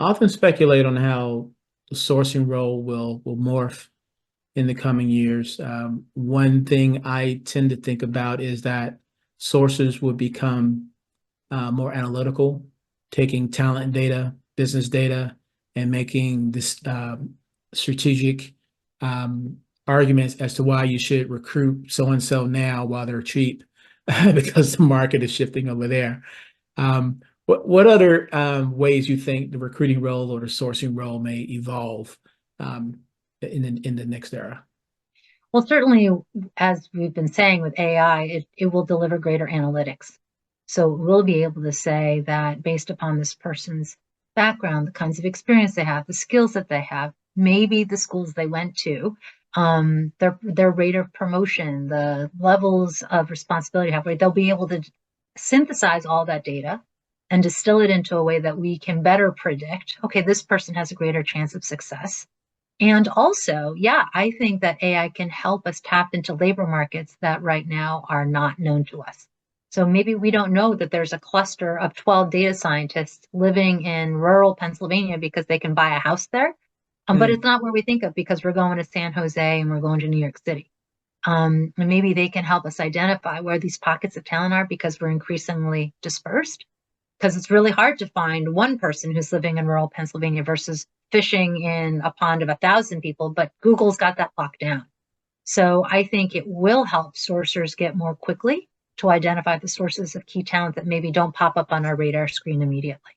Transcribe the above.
often speculate on how the sourcing role will morph in the coming years. One thing I tend to think about is that sources will become more analytical, taking talent data, business data, and making this strategic um, arguments as to why you should recruit so and so now while they're cheap, because the market is shifting over there. What other ways you think the recruiting role or the sourcing role may evolve um, in the next era? Well, certainly, as we've been saying with AI, it will deliver greater analytics. So we'll be able to say that based upon this person's background, the kinds of experience they have, the skills that they have, maybe the schools they went to, their rate of promotion, the levels of responsibility have, they'll be able to synthesize all that data and distill it into a way that we can better predict, okay, this person has a greater chance of success. And also, yeah, I think that AI can help us tap into labor markets that right now are not known to us. So maybe we don't know that there's a cluster of 12 data scientists living in rural Pennsylvania because they can buy a house there. But it's Mm. not where we think of because we're going to San Jose and we're going to New York City. And maybe they can help us identify where these pockets of talent are because we're increasingly dispersed, because it's really hard to find one person who's living in rural Pennsylvania versus fishing in a pond of 1,000 people, but Google's got that locked down. So I think it will help sourcers get more quickly to identify the sources of key talent that maybe don't pop up on our radar screen immediately.